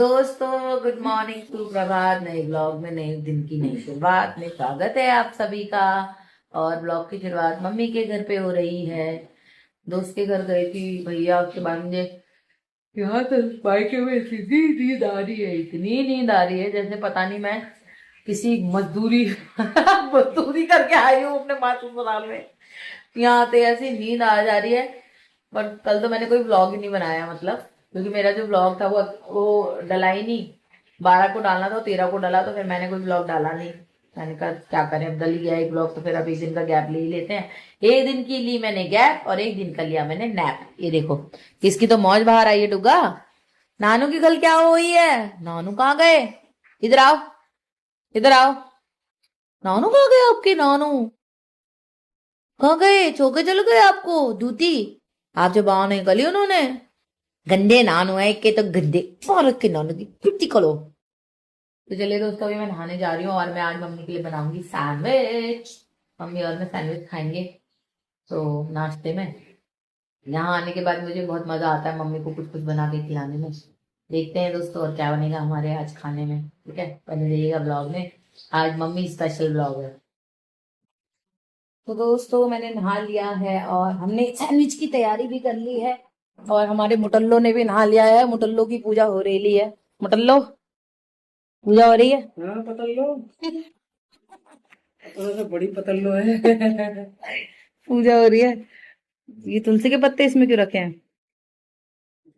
दोस्तों good morning, सुप्रभात। नए ब्लॉग में नए दिन की नई शुरुआत में स्वागत है आप सभी का। और ब्लॉग की शुरुआत मम्मी के घर पे हो रही है। दोस्त के घर गई थी भैया, उसके बाद मुझे यहाँ तो बाइक में इतनी नींद आ रही है, इतनी नींद आ रही है जैसे पता नहीं मैं किसी मजदूरी मजदूरी करके आई हूँ अपने मासूम ससुराल में। यहाँ तो ऐसी नींद आ जा रही है। पर कल तो मैंने कोई व्लॉग ही नहीं बनाया, मतलब क्योंकि मेरा जो व्लॉग था वो डला ही नहीं। 12 को डालना था, 13 को डाला, तो फिर मैंने कोई व्लॉग डाला नहीं। मैंने कहा क्या करें, अब डल ही गया एक व्लॉग, तो फिर अब एक दिन का गैप ले ही लेते हैं। एक दिन की ली मैंने गैप और एक दिन का लिया मैंने नैप। ये देखो किसकी तो मौज बाहर आई है डुग्गा। नानू की कल क्या हुई है? नानू कहाँ गए? इधर आओ, इधर आओ। नानू कहाँ गए आपके? नानू कहाँ गए? छोके चले गए आपको दूती? आप जो बाहों नहीं गली उन्होंने। गंदे नानू है के तो गंदे और के नानू की छुट्टी करो। तो चलिए दोस्तों, अभी मैं नहाने जा रही हूँ और मैं आज मम्मी के लिए बनाऊंगी सैंडविच। मम्मी और मैं सैंडविच खाएंगे तो नाश्ते में। यहाँ आने के बाद मुझे बहुत मजा आता है मम्मी को कुछ कुछ बना के खिलाने में। देखते हैं दोस्तों और क्या बनेगा हमारे आज खाने में। ठीक है, बने रहिएगा ब्लॉग में। आज मम्मी स्पेशल ब्लॉग है। तो दोस्तों मैंने नहा लिया है और हमने सैंडविच की तैयारी भी कर ली है। और हमारे मुटल्लो ने भी नहा लिया है। मुटल्लो की पूजा हो रही है। मुटल्लो पूजा हो रही है। हाँ पतल्लो, थोड़ा सा बड़ी पतल्लो है। पूजा हो रही है। ये तुलसी के पत्ते इसमें क्यों रखे हैं?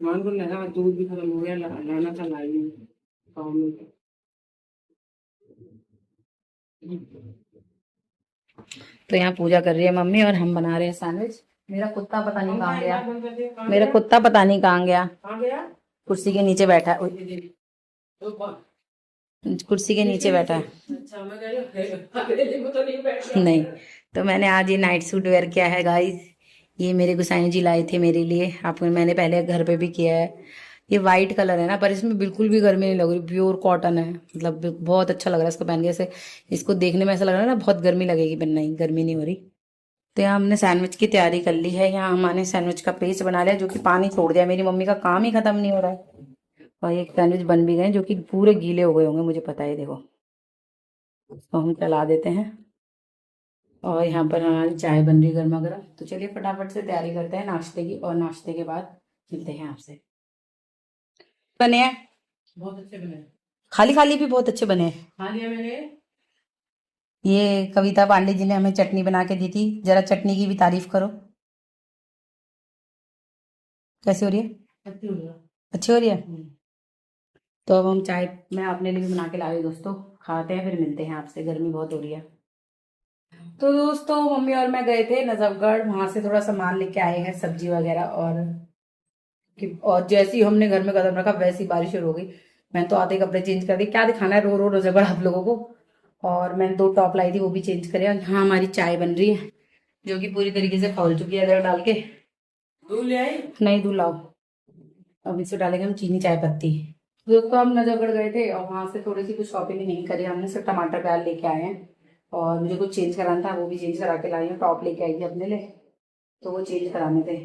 मान को नया दूध भी खत्म हो गया, लाना था लाई नहीं गाँव में। तो यहाँ पूजा कर रही है मम्मी और हम बना रहे हैं सैंडविच। मेरा कुत्ता पता नहीं कहाँ गया। मेरा कुत्ता पता नहीं कहाँ गया। कहाँ गया? कुर्सी के नीचे बैठा है। तो कुर्सी के नीचे बैठा है। अच्छा, मैं कह रही हूँ, अकेले में तो नहीं बैठ रहा। नहीं, तो मैंने आज ये नाइट सूट वेयर किया है गाइस। ये मेरे गुसाई जी लाए थे मेरे लिए। आपको मैंने पहले घर पे भी किया है। ये वाइट कलर है ना, पर इसमें बिल्कुल भी गर्मी नहीं लग रही। प्योर कॉटन है, मतलब बहुत अच्छा लग रहा है इसको पहन के। ऐसे इसको देखने में ऐसा लग रहा है ना बहुत गर्मी लगेगी, पर नहीं, गर्मी नहीं हो रही। तो यहाँ हमने सैंडविच की तैयारी कर ली है। यहाँ हमने सैंडविच का पेस्ट बना लिया जो कि पानी छोड़ दिया। मेरी मम्मी का काम ही खत्म नहीं हो रहा है। और एक सैंडविच बन भी गए जो कि पूरे गीले हो गए होंगे, मुझे पता है। देखो, इसको हम चला देते हैं। और यहाँ पर हमारी चाय बन रही गर्मा गर्म। तो चलिए फटाफट से तैयारी करते हैं नाश्ते की, और नाश्ते के बाद मिलते हैं आपसे। बने हैं बहुत अच्छे बने। खाली खाली भी बहुत अच्छे बने हैं। खा लिया मैंने। ये कविता पांडे जी ने हमें चटनी बना के दी थी। जरा चटनी की भी तारीफ करो, कैसी हो रही है? अच्छी हो गया। अच्छी हो रही है। तो अब हम चाय मैं अपने लिए भी बना के लाई हूँ दोस्तों। खाते हैं फिर मिलते हैं आपसे, गर्मी बहुत हो रही है। तो दोस्तों मम्मी और मैं गए थे नजफगढ़, वहां से थोड़ा सामान लेके आए हैं, सब्जी वगैरह। और जैसे ही हमने घर में कदम रखा वैसी बारिश शुरू हो गई। मैं तो आते ही कपड़े चेंज कर दिए। क्या दिखाना है रो रो नजफगढ़ आप लोगों को। और मैंने 2 टॉप लाई थी, वो भी चेंज करे। और यहाँ हमारी चाय बन रही है जो कि पूरी तरीके से खौल चुकी है अदरक डाल के। दूध ले आई? नहीं, दूध लाओ। अब इसमें डालेंगे हम चीनी चाय पत्ती। दोस्तों हम नजफगढ़ गए थे और वहां से थोड़ी सी कुछ शॉपिंग नहीं करी हमने, सिर्फ टमाटर प्याज लेके आए हैं। और मुझे कुछ चेंज कराना था, वो भी चेंज करा के लाई हूँ। टॉप लेके आई थी अपने लिए, तो वो चेंज कराने थे।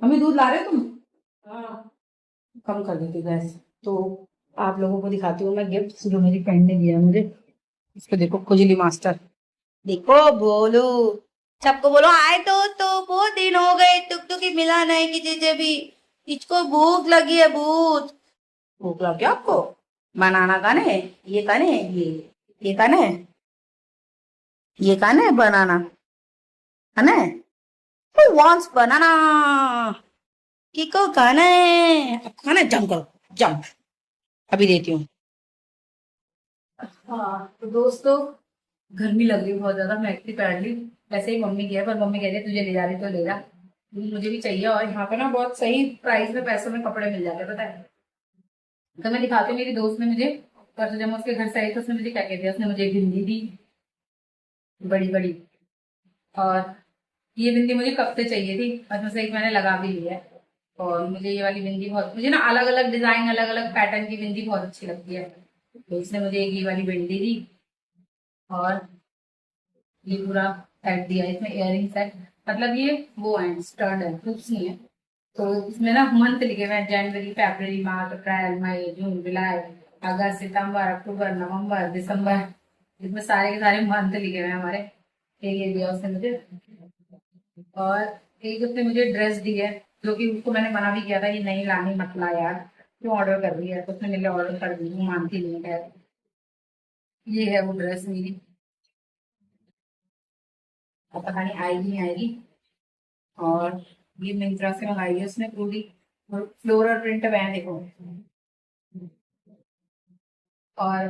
मम्मी दूध ला रहे हो तुम? हाँ। कम कर देती गैस। तो आप लोगों को दिखाती हूँ मैं गिफ्ट जो मेरी फ्रेंड ने दिया है मुझे। इसको देखो, खुजली मास्टर। देखो बोलो, सबको बोलो आए तो बहुत दिन हो गए, टुक टुकी मिला नहीं किसी से भी। इसको भूख लगी है, भूख भूख लगी आपको? बनाना खाने? ये खाने? ये खाने? ये खाने बनाना खाने? Who wants banana? किको खाना है? अब खाना है, जंप करो, जंप। अभी देती हूँ। हाँ तो दोस्तों, गर्मी लग रही है बहुत ज्यादा। मैक्सी पहन ली। वैसे ही मम्मी किया, पर मम्मी कह रही है तुझे ले जा रही तो ले जा। मुझे भी चाहिए। और यहाँ पे ना बहुत सही प्राइस में, पैसों में कपड़े मिल जाते हैं, पता है। तो मैं दिखाती हूँ, मेरी दोस्त ने मुझे परसों जब मैं उसके घर से आई तो उसने मुझे क्या कहते हैं, उसने मुझे एक बिंदी दी, बड़ी बड़ी। और ये बिंदी मुझे कब से चाहिए थी, और से एक मैंने लगा भी ली है। और मुझे ये वाली बिंदी बहुत, मुझे ना अलग अलग डिजाइन, अलग अलग पैटर्न की बिंदी बहुत अच्छी लगती है। तो इसने मुझे एक ये वाली बिंदी दी। और ये पूरा सेट दिया, इसमें इयररिंग सेट, मतलब ये वो है स्टड है, कुछ नहीं है। तो इसमें ना मंथ लिखे हुए हैं, जनवरी, फरवरी, मार्च, अप्रैल, मई, जून, जुलाई, अगस्त, सितंबर, अक्टूबर, नवंबर, दिसंबर। इसमें सारे के सारे मंथ लिखे हुए हैं हमारे। ये दिया उसने मुझे। और एक उसने मुझे ड्रेस दी है, जो कि उसको मैंने मना भी किया था, ये नहीं लानी, मत ला यार, क्यों ऑर्डर कर रही है। तो उसने मेरे लिए ऑर्डर कर दी, वो मानती नहीं है। ये है वो ड्रेस मेरी। अब पता नहीं आएगी नहीं आएगी। और ये मिंत्रा से मंगाई है उसने पूरी, और फ्लोरल प्रिंट है देखो। और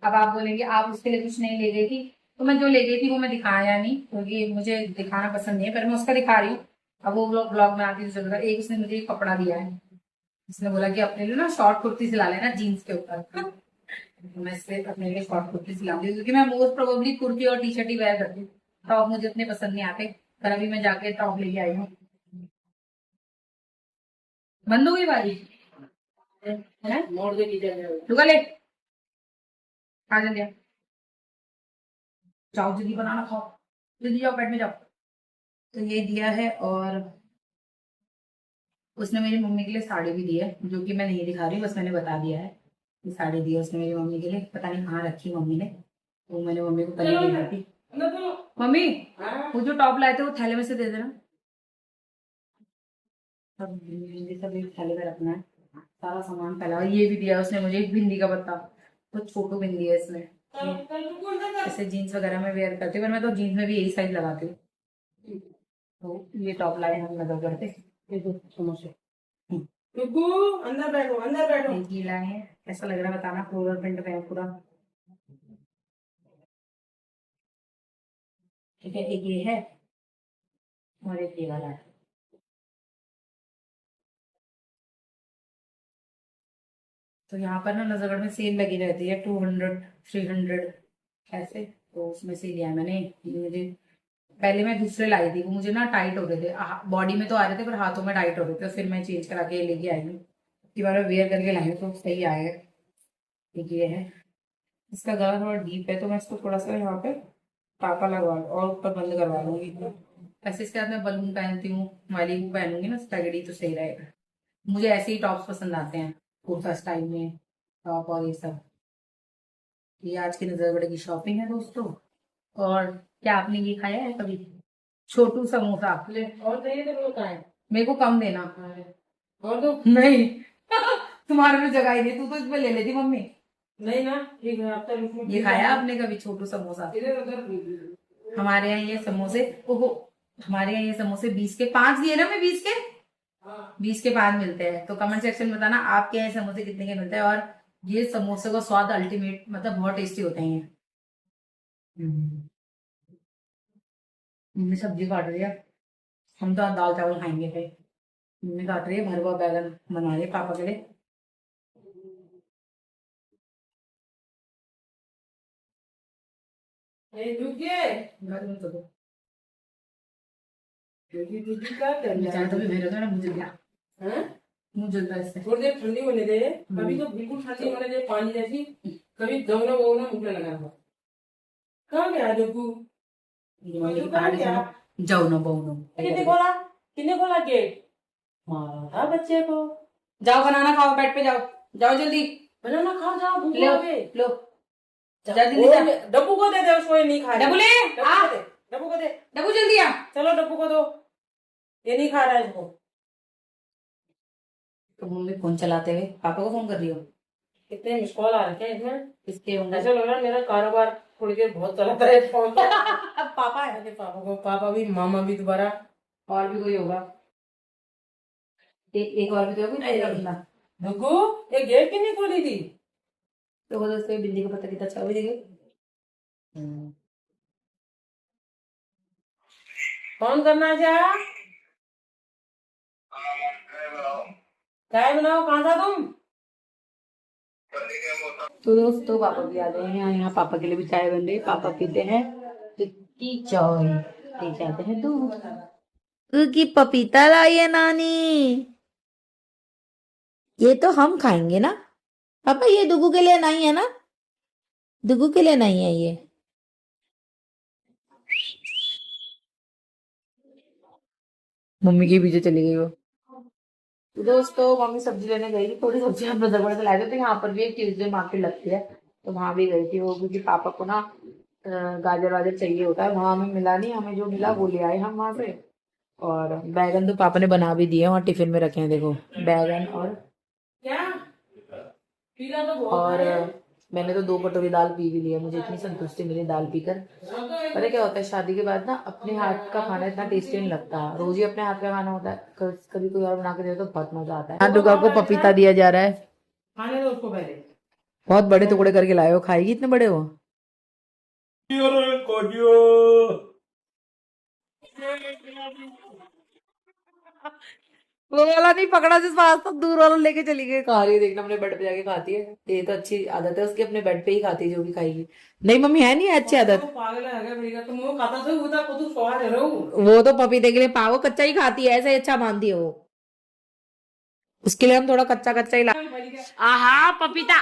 अब आप बोलेंगे आप उसके लिए कुछ नहीं ले गई थी, तो मैं जो ले गई थी वो मैं दिखाया नहीं, क्योंकि मुझे दिखाना पसंद नहीं है, पर मैं उसका दिखा रही हूँ। अब वो ब्लॉग बनाती हूँ जरूर। एक उसने मुझे एक कपड़ा दिया है, उसने बोला कि अपने लिए ना शॉर्ट कुर्ती सिला लेना जीन्स के ऊपर। तो मैं इससे अपने लिए शॉर्ट कुर्ती सिलाऊंगी, क्योंकि मैं मोस्ट प्रोबेबली कुर्ती और टी शर्ट ही वेयर करती हूँ। टॉप मुझे इतने पसंद नहीं आते, पर अभी मैं जाके टॉप लेके आई हूँ। बंद हो गई बारी है, मोड़ दे नीचे। रुका ले, आ जल्दी जाओ, जल्दी बनाना खाओ, जल्दी जाओ बेड में जाओ। तो ये दिया है। और उसने मेरी मम्मी के लिए साड़ी भी दी है, जो कि मैं नहीं दिखा रही, बस मैंने बता दिया है। ये साड़ी दी है उसने मेरी मम्मी के लिए, पता नहीं कहाँ रखी मम्मी ने, तो मैंने मम्मी को कल ही दी थी। मम्मी, वो जो टॉप लाए थे वो थैले में से दे देना। सब भिंडी सब एक थैले में रखना है, सारा सामान फैला। और ये भी दिया उसने मुझे, एक भिंडी का पत्ता, तो छोटू भिंडी है इसमें। ऐसे जीन्स वगैरह में वेयर करती हूँ, पर मैं तो जीन्स में भी यही साइज लगाती हूँ। तो ये टॉप लाए हम नजर करते समोसे। रुको, अंदर बैठो, अंदर बैठो। गीला है, कैसा लग रहा है बताना। फ्लोरल प्रिंट में पूरा, ठीक है। एक ये है और एक ये वाला है। तो यहाँ पर ना नजरगढ़ में सेल लगी रहती है, 200, 300 ऐसे। तो उसमें से लिया है मैंने। मुझे पहले मैं दूसरे लाई थी, वो मुझे ना टाइट हो रहे थे, बॉडी में तो आ रहे थे पर हाथों में टाइट हो रहे थे, फिर मैं चेंज करा के लेके आई हूँ। इसकी बार वेयर करके लाई हूँ तो सही आया है। एक ये है, इसका गला थोड़ा डीप है, तो मैं इसको थोड़ा सा यहाँ पे टाका लगवा और ऊपर बंद करवा लूंगी। ऐसे इसके साथ मैं बलून पहनती हूँ, वाली वो पहनूंगी ना स्टैगडी, तो सही रहेगा। मुझे ऐसे ही टॉप्स पसंद आते हैं, कुर्ता स्टाइल में टॉप और ये सब। ये आज की नजरगढ़ की शॉपिंग है दोस्तों। और क्या आपने ये खाया है कभी, छोटू समोसा? ले और चाहिए तो वो का है। मेरे को कम देना। और दो। नहीं तुम्हारे में जगह ही नहीं, तू तो इसमें ले लेती मम्मी। नहीं ना, ठीक है। आप तो ये खाया आपने कभी छोटू समोसा? इधर उधर। हमारे यहाँ ये समोसे, ओहो, हमारे यहाँ ये समोसे 20 के 5 दिए ना, मैं 20 के हाँ। 20 के 5 मिलते हैं। तो कमेंट सेक्शन में बताना आपके यहाँ समोसे कितने के मिलते हैं। और ये समोसे का स्वाद अल्टीमेट, मतलब बहुत टेस्टी होते हैं ये। मम्मी सब्जी काट रही है, हम तो आज दाल चावल खाएंगे फिर। मम्मी काट रही है भरवा बैगन, बना रही है पापा के लिए। रुकिए। घर में तो दो। दूधी का कर बेचारा तो भी मेरे तो ना मुझे दिया, हैं? मुंह जलता है इससे। थोड़ी देर ठंडी होने दे। कभी तो बिल्कुल ठंडी होने दे, पानी जैसी। कभी दवना ववना मुझे लगा हुआ। कहाँ गया जोगू? मम्मी की कहानी सुनो, जाओ ना बहु कितने खोला? कितने खोला गेट? मारा बच्चे को। जाओ बनाना खाओ, बेड पे जाओ, जाओ जल्दी। बनाना खाओ, जाओ भूख लो लगे। लो, जा जल्दी जा। डब्बू को दे दे, उसको ये नहीं खा रहा। डब्बू ले आ, डब्बू को दे। डब्बू जल्दी आ। चलो डब्बू को दो, ये नहीं खा रहा है इसको। तो मम्मी फोन चलाते हुए पापा को फोन कर रही हो? कितने मिस कॉल आ रखे हैं इसमें। किसके होंगे? ऐसा लग रहा है मेरा कारोबार थोड़ी देर बहुत चलाता है फोन। अब पापा है, अरे पापा को, पापा भी, मामा भी दोबारा। और भी कोई होगा। एक और भी तो होगा तेरा बंदा। डब्बू, ये गेट कितनी खोली थी? तो वो दोस्तों बिल्ली का पता कितना अच्छा भी देखे। फोन करना जा। चाय बनाओ, कहाँ था तुम? तो दोस्तों पापा भी आ गए हैं, यहाँ पापा के लिए भी चाय बन रही है। पापा पीते हैं की चाय, पी जाते हैं दूध। क्योंकि पपीता लाई है नानी, ये तो हम खाएंगे ना पापा, ये दुगू के लिए नहीं है ना, दुगू के लिए नहीं है ये। मम्मी के पीछे चली गई वो। तो दोस्तों मम्मी सब्जी लेने गई थी, थोड़ी सब्जी हम नजरगढ़ से लाए थे, तो यहाँ पर भी एक ट्यूसडे मार्केट लगती है, तो वहां भी गई थी वो, क्योंकि पापा को ना गाजर वाजर चाहिए होता है, वहां हमें मिला नहीं, हमें जो मिला वो ले आए हम वहां से। और बैगन तो पापा ने बना भी दिए, वहाँ टिफिन में रखे हैं, देखो बैगन। और क्या पीला तो बहुत और है। मैंने तो 2 कटोरी दाल पी भी ली है, मुझे इतनी संतुष्टि मिली दाल पीकर। पता है क्या होता है, शादी के बाद ना अपने हाथ का खाना इतना टेस्टी नहीं लगता, रोज ही अपने हाथ का खाना होता है, कभी कोई और बना के दे तो बहुत मजा आता है। हाँ, दुर्गा को पपीता दिया जा रहा है, खाने दो उसको पहले। बहुत बड़े टुकड़े करके लाए हो, खाएगी इतने बड़े हो। वो वाला नहीं पकड़ा जिस पास, तो दूर वाला लेके चली गई, खा रही है, देखना अपने बेड पे जाके खाती है, ये तो अच्छी आदत है उसकी, अपने बेड पे ही खाती है जो भी खाएगी। नहीं मम्मी, है नहीं है अच्छी आदत। तो पागल है क्या भैया, तुम वो खाता से होता को तू स्वाद है रो। वो तो पपीते के लिए पाव कच्चा ही खाती है, ऐसे ही अच्छा मानती है वो, उसके लिए हम थोड़ा कच्चा कच्चा ही ला। आहा पपीता,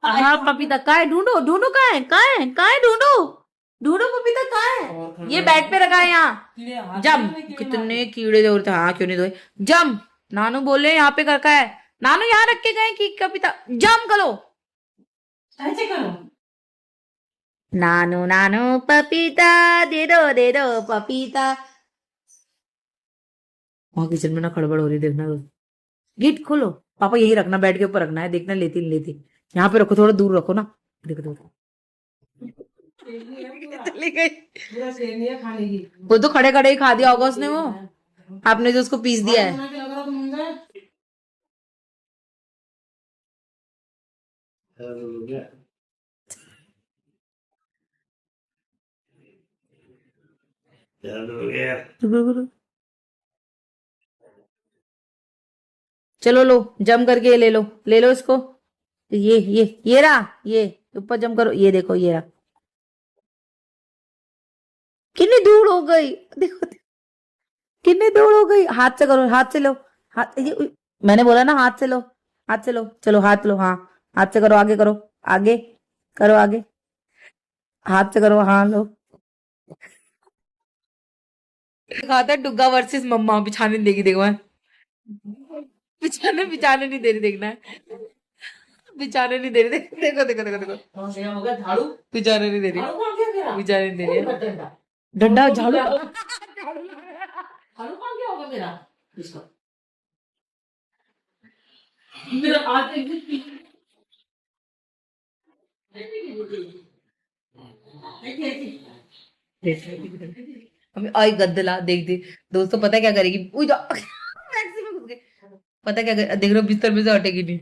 आहा पपीता कहाँ है, ढूंढो ढूंढो, कहाँ है कहाँ है कहाँ है, ढूंढो ढूंढो पपीता कहाँ है, ये बेड पे रखा है यहाँ। जम, कितने कीड़े जो होते हैं, हाँ क्यों नहीं धोए, जम। नानू बोले यहाँ पे रखा है, नानू यहाँ रख के गए कि पपीता, जम करो ऐसे करो। नानू नानू पपीता दे दो पपीता। वहां किचन में ना खड़बड़ हो रही, देखना तो। गेट खोलो, पापा यही रखना, बेड के ऊपर रखना है, देखना लेती नहीं लेती, यहाँ पे रखो, थोड़ा दूर रखो ना, देखो देखो चली गई। पूरा शेर नहीं है खाने की। वो तो खड़े खड़े ही खा दिया होगा उसने, वो आपने जो उसको पीस दिया है। बना के लग रहा तुम मुझे। चलो लो, जम करके ये ले लो इसको, ये रहा, ये ऊपर जम करो, ये देखो ये रहा, कितनी धूल हो गई, देखो कितनी धूल हो गई, हाथ से करो, हाथ से लो, हाथ मैंने बोला ना हाथ से लो, हाथ से लो, चलो हाथ लो, हाँ हाथ से करो, आगे करो, आगे करो, आगे हाथ से करो, हाँ लो। दिखाता है डुग्गा वर्सेस मम्मा, बिछाने नहीं देगी, देखो मैं बिछाने नहीं दे रही, देखना है बिछाने नहीं दे रही, देखो देखो देखो देखो, कौन सा हो गया झाड़ू? बिछाने नहीं दे रही, झाड़ू कौन किया तेरा? बिछाने नहीं दे रही है, डंडा। डंडा झाड़ू झाड़ू कौन किया होगा मेरा? इसका मेरा हाथ हमें आई गद्दला देख दे। दोस्तों पता है क्या करेगी, टैक्सी में घुस गई, पता है क्या देख रहे हो, बिस्तर में से हटेगी नहीं,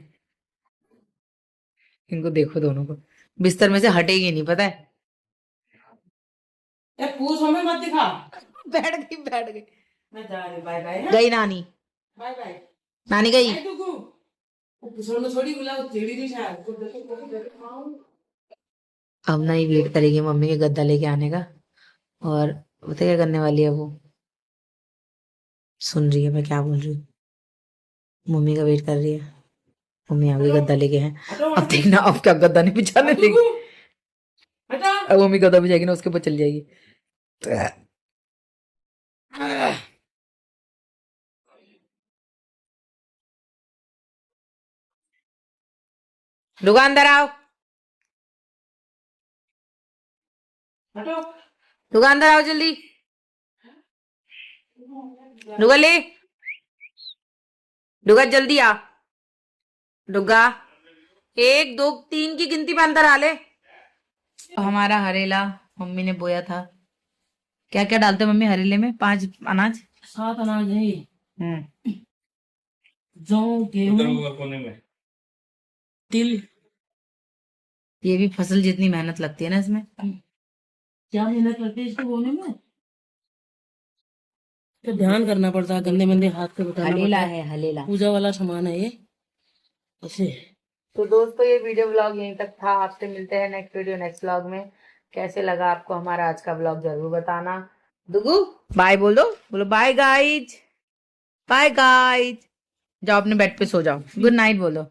इनको देखो दोनों को, बिस्तर में से हटेगी नहीं, पता है, पूछ हमें मत दिखा। बैठ गई बैठ गई, मैं जा रही, बाय बाय। गई नानी, बाय बाय। नानी गई। आई टुकू वो पिछड़ में थोड़ी बुला, वो टेढ़ी नहीं शायद को देखो। अब ना ही वेट करेगी मम्मी के गद्दा लेके आने का, और पता क्या करने वाली है वो, सुन रही है मैं क्या बोल रही हूँ, मम्मी का वेट कर रही है, मम्मी आ गई गद्दा लेके हैं, अब देखना अब क्या गद्दा नहीं बिछाने देगी, हटा। अब मम्मी गद्दा बिछाएगी ना उसके ऊपर चल जाएगी। दुकानदार आओ, हटो। दुकानदार आओ जल्दी, डुगा ले, डुगा जल्दी आ, डुगा 1 2 3 की गिनती में अंदर आ ले। हमारा हरेला मम्मी ने बोया था, क्या क्या डालते मम्मी हरेले में, 5 अनाज, 7 अनाज है, हम्म, जौ, गेहूं, तिल। ये भी फसल जितनी मेहनत लगती है ना इसमें, क्या मेहनत लगती है इसको बोने में, तो ध्यान करना पड़ता है, गंदे मंदे हाथ से बताना हलेला पड़ता है। है हलेला। पूजा वाला सामान है ये ऐसे। तो दोस्तों ये वीडियो ब्लॉग यहीं तक था, आपसे मिलते हैं नेक्स्ट वीडियो नेक्स्ट ब्लॉग में। कैसे लगा आपको हमारा आज का ब्लॉग जरूर बताना। दुगू बाय बोल दो, बोलो बाय गाइज, बाय गाइज, जाओ अपने बेड पे सो जाओ, गुड नाइट बोलो।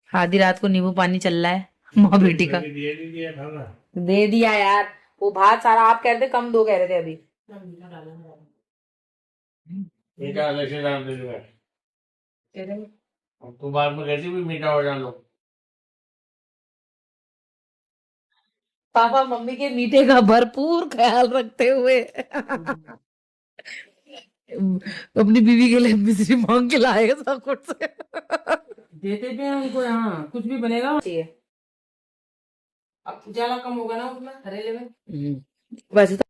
आधी रात को नींबू पानी चल रहा है माँ बेटी का, दे दिया यार, वो भात सारा आप कह रहे थे कम दो, कह रहे थे अभी, मीठा डाला है। मीठा वैसे डाल दे रहा है। तेरे अब तू बाद में कहती भी मीठा हो जानो। पापा मम्मी के मीठे का भरपूर ख्याल रखते हुए अपनी बीवी के लिए मिश्री मांग के लाएगा सब कुछ से। देते भी हैं उनको, यहाँ कुछ भी बनेगा। चाहिए अब उजाला कम होगा ना उसमें, हरेले में। वैसे तो